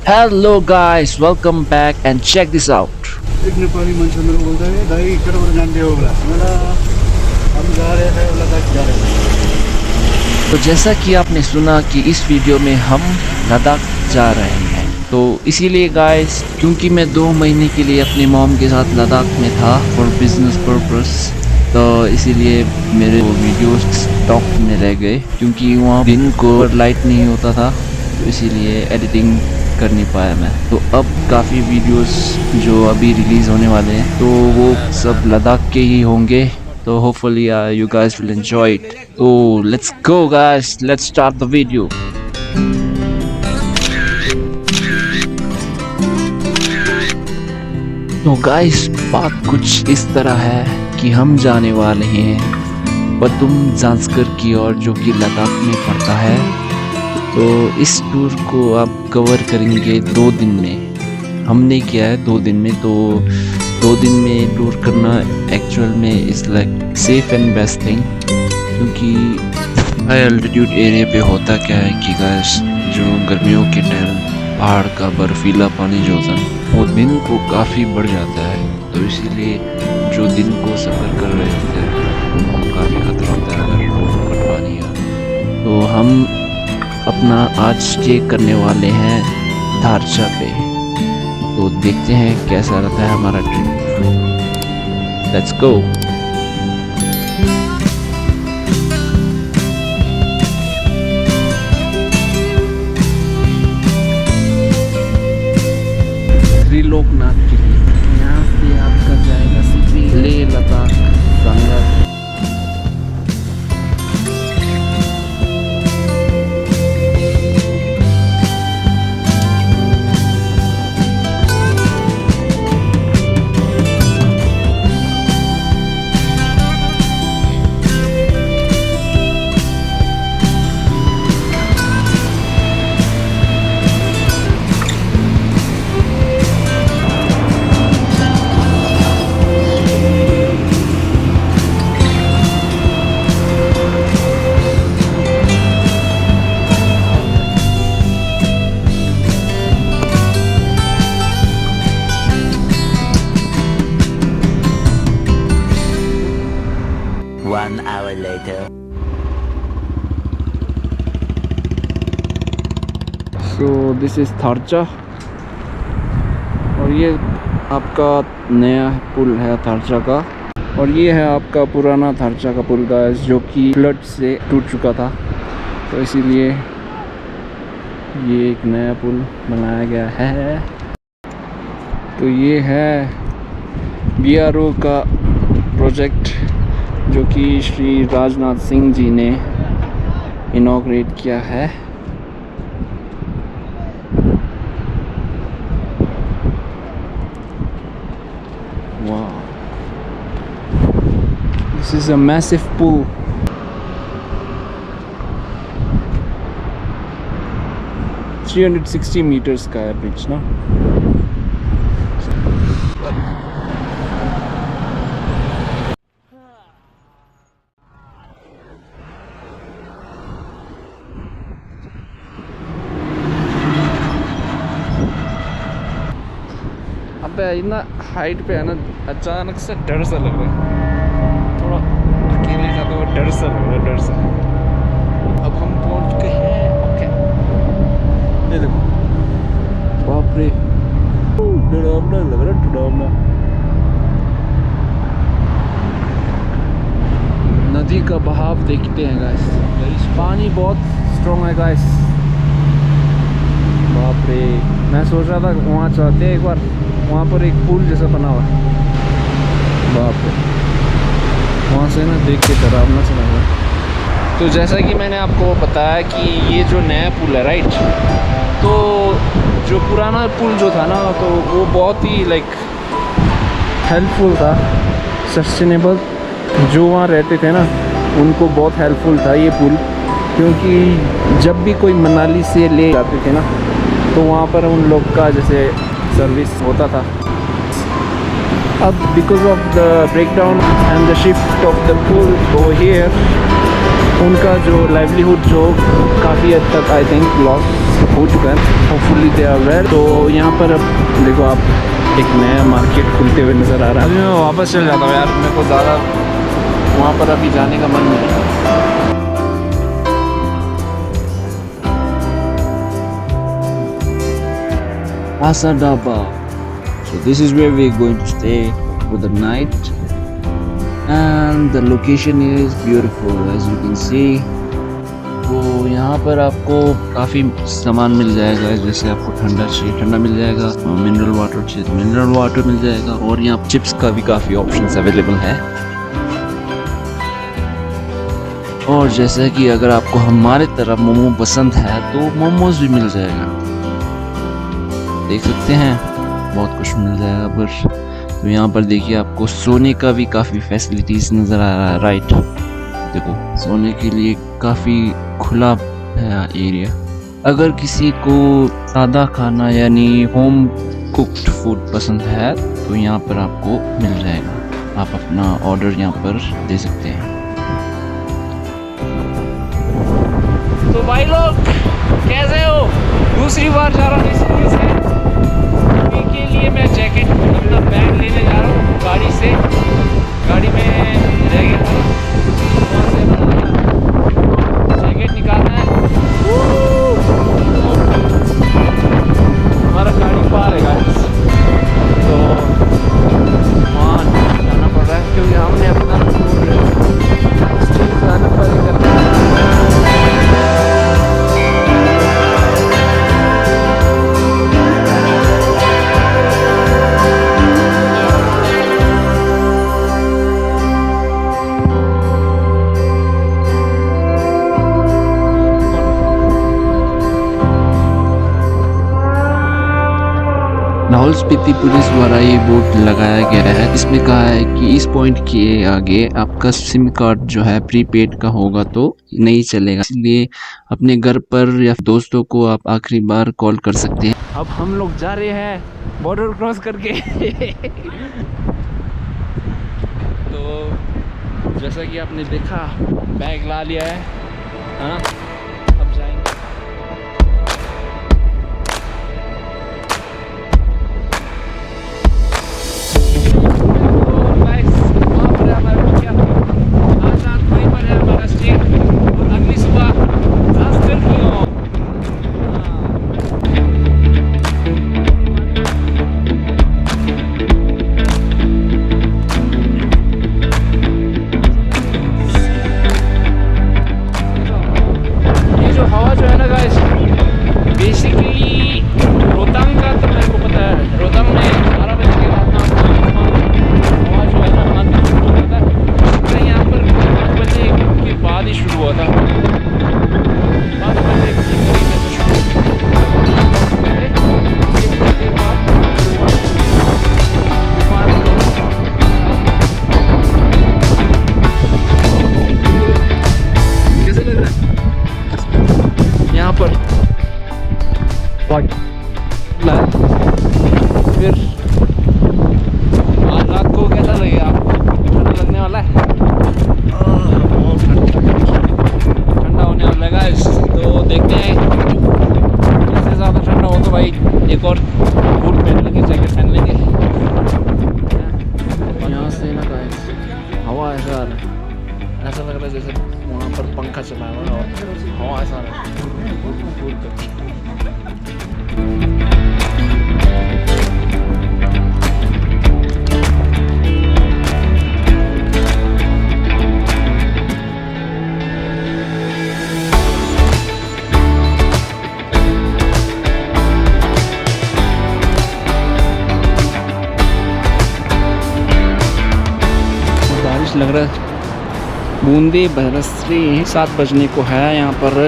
Hello guys, welcome back and check this out. एक नेपाली मान्छे मेरो बोल्दा है दाइ केटाबाट जान्थे हो होला मेरा हम जा रहे हैं लद्दाख जा रहे हैं। तो जैसा कि आपने सुना कि इस वीडियो में हम लद्दाख जा रहे हैं, तो इसीलिए गाइस क्योंकि मैं 2 महीने के लिए अपनी मॉम के साथ लद्दाख में था फॉर बिजनेस पर्पस, तो इसीलिए मेरे वीडियोस स्टॉक में रह गए क्योंकि वहाँ दिन को लाइट नहीं होता था, तो इसीलिए एडिटिंग कर नहीं पाया मैं। तो अब काफ़ी वीडियोस जो अभी रिलीज़ होने वाले हैं तो वो सब लद्दाख के ही होंगे, तो hopefully you guys will enjoy it. So let's go guys, let's start the video. तो गाइस बात कुछ इस तरह है कि हम जाने वाले हैं पतुम जांस्कर की ओर, जो कि लद्दाख में पड़ता है। तो इस टूर को आप कवर करेंगे 2 दिन में। हमने किया है 2 दिन में, तो 2 दिन में टूर करना एक्चुअल में is like safe and best thing, क्योंकि हाई एल्टीट्यूड एरिया पे होता क्या है कि गाइस जो गर्मियों के टाइम पहाड़ का बर्फीला पानी जो होता है वो दिन को काफ़ी बढ़ जाता है, तो इसीलिए जो दिन को सफ़र कर रहे होते हैं उनको काफ़ी खतरा होता है अगर रोड पर पानी है। तो हम अपना आज स्टे करने वाले हैं धारचा पे, तो देखते हैं कैसा रहता है हमारा ट्रिप। Let's go. त्रिलोकनाथ के लिए यहाँ से आपका जाएगा सीधे लेह लद्दाख संगम। One hour later. So this is थारचा, और ये आपका नया पुल है थारचा का, और ये है आपका पुराना थारचा का पुल गाइस, जो कि फ्लड से टूट चुका था, तो इसीलिए ये एक नया पुल बनाया गया है। तो ये है BRO का प्रोजेक्ट जो कि श्री राजनाथ सिंह जी ने इनॉग्रेट किया है। वाह, दिस इज अ मैसिव पुल। $360 meters का है ब्रिज ना। अबे इतना हाइट पे है ना, अचानक से डर सा लग रहा है, थोड़ा अकेले का तो डर सा लग रहा है, डर सा। अब हम पहुंच गए हैं। ओके, ये देखो, बाप रे, डरावना लग रहा है, डरावना। नदी का बहाव देखते हैं गाइस, पानी बहुत स्ट्रॉन्ग है गाइस। बाप रे, मैं सोच रहा था वहाँ चलते हैं एक बार, वहाँ पर एक पुल जैसा बना हुआ है। बाप रे, वहाँ से ना देख के डरावना सा लग रहा है। तो जैसा कि मैंने आपको बताया कि ये जो नया पुल है राइट, तो जो पुराना पुल जो था ना, तो वो बहुत ही लाइक हेल्पफुल था, सस्टेनेबल। जो वहाँ रहते थे ना उनको बहुत हेल्पफुल था ये पुल, क्योंकि जब भी कोई मनाली से ले जाते थे ना तो वहाँ पर उन लोग का जैसे सर्विस होता था। अब because of the breakdown and the shift of the पुल ओवर हियर, उनका जो लाइवलीहुड जो काफ़ी हद तक आई थिंक लॉस हो चुका है, होपफुली दे आर रेड। तो यहाँ पर अब देखो आप, एक नया मार्केट खुलते हुए नज़र आ रहा है। अभी मैं वापस चल जाता हूँ यार, मेरे को ज़्यादा वहाँ पर अभी जाने का मन नहीं है। Asa Daba. So this is where we're going to stay for the night, and the location is beautiful as you can see. तो यहाँ पर आपको काफ़ी सामान मिल जाएगा, जैसे आपको ठंडा चाहिए ठंडा मिल जाएगा, मिनरल वाटर चाहिए तो मिनरल वाटर मिल जाएगा, और यहाँ चिप्स का भी काफ़ी ऑप्शंस अवेलेबल है। और जैसा कि अगर आपको हमारे तरफ मोमो पसंद है तो मोमोज भी मिल जाएगा, देख सकते हैं बहुत कुछ मिल जाएगा। पर तो यहाँ पर देखिए आपको सोने का भी काफ़ी फैसिलिटीज़ नज़र आ रहा है। राइट, देखो सोने के लिए काफ़ी खुला है एरिया। अगर किसी को सादा खाना यानी होम कुक्ड फूड पसंद है तो यहाँ पर आपको मिल जाएगा, आप अपना ऑर्डर यहाँ पर दे सकते हैं। तो भाई लोग कैसे हो? दूसरी बार जा रहा हूँ इसलिए से अभी के लिए मैं जैकेट अपना बैग लेने जा रहा हूँ गाड़ी से, गाड़ी में रह गया था, वहाँ से जैकेट निकालना है। हमारा गाड़ी पार है गाइस, तो वहाँ जाना पड़ रहा है क्योंकि हमने अपना जाना पड़ेगा। लाहौल स्पीति पुलिस द्वारा ये बोर्ड लगाया गया है, इसमें कहा है कि इस पॉइंट के आगे आपका सिम कार्ड जो है प्रीपेड का होगा तो नहीं चलेगा, इसलिए अपने घर पर या दोस्तों को आप आखिरी बार कॉल कर सकते हैं। अब हम लोग जा रहे हैं बॉर्डर क्रॉस करके तो जैसा कि आपने देखा बैग ला लिया है, हाँ अब जाएंगे। फिर आज रात को कैसा लगेगा आपको? ठंडा लगने वाला है, बहुत ठंडा होने वाला है गाइस। तो देखते हैं, इससे ज़्यादा ठंडा हो तो भाई एक और बूट पहन लेंगे, जैकेट पहन लेंगे। यहाँ से ना गाइस हवा ऐसा आ रहा है, ऐसा लग रहा है जैसे वहाँ पर पंखा चला हुआ है और हवा ऐसा आ रहा है। लग रहा है बूंदे बरस रही हैं, 7 बजने को है यहाँ पर।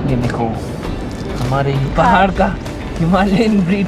ये देखो हमारे पहाड़ का हिमालयन ब्रीड।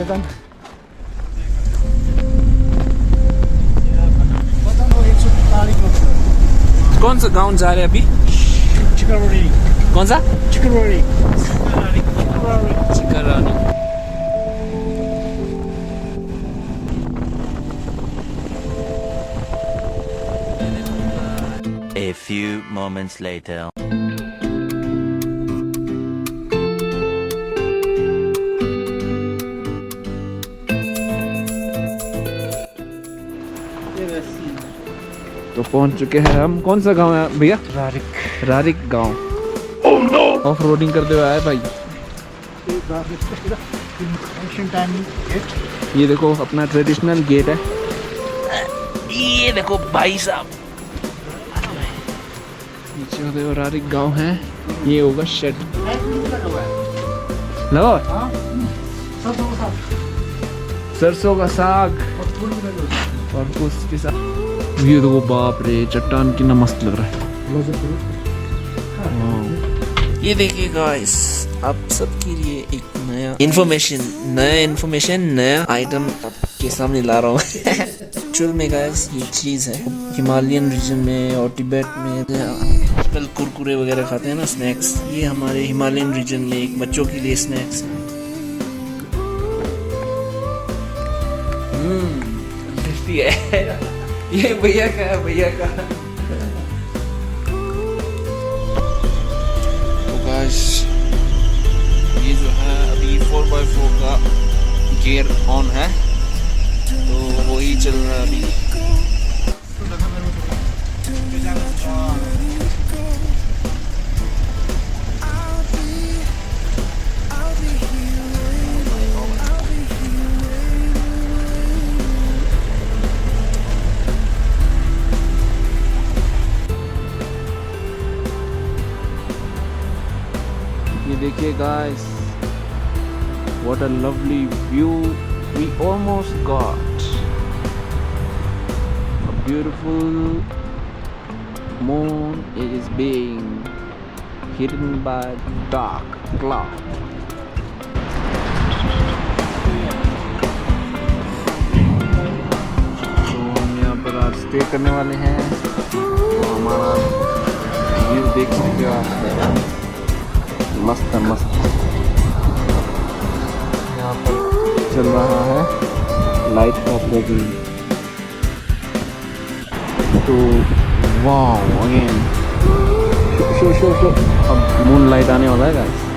चेतन पता हो 140 किलोमीटर कौन सा गांव जा रहे हैं अभी? चिकरवाड़ी कौन सा? चिकरवाड़ी चिकरानी। A few moments later. तो पहुंच चुके हैं हम। कौन सा गांव है भैया? रारिक रारिक गांव। ऑफ रोडिंग करते हुए आए भाई। Ancient time gate. ये देखो अपना ट्रेडिशनल गेट है। ये देखो भाई साहब नीचे होते हुए रारिक गांव है। ये होगा शेड लो सरसों का साग और कुछ के साथ। ये देखो बाप रे चट्टान कितना मस्त लग रहा है। वाह। ये देखिए गाइस आप सबके लिए एक नया इन्फॉर्मेशन नया आइटम आपके सामने ला रहा हूँ। एक्चुअल में गाइस ये चीज़ है हिमालयन रीजन में और तिब्बत में आजकल कुरकुरे वगैरह खाते हैं ना स्नैक्स। ये हमारे हिमालयन रीजन में एक बच्चों के लिए स्नैक्स है। टेस्टी है। ये भैया का है भैया का। तो गाइस ये जो है अभी 4x4 का गियर ऑन है तो वही चल रहा है अभी। ये देखिए guys what a lovely view we almost got. A beautiful moon is being hidden by dark cloud. तो हम यहाँ पर आज स्टे करने वाले हैं। तो हमारा व्यू देख सकते हो आप। मस्त है मस्त। यहाँ पर चल रहा है लाइट का प्रोग्राम। तो वाओ अगेन शो अब मून लाइट आने वाला है गाइस।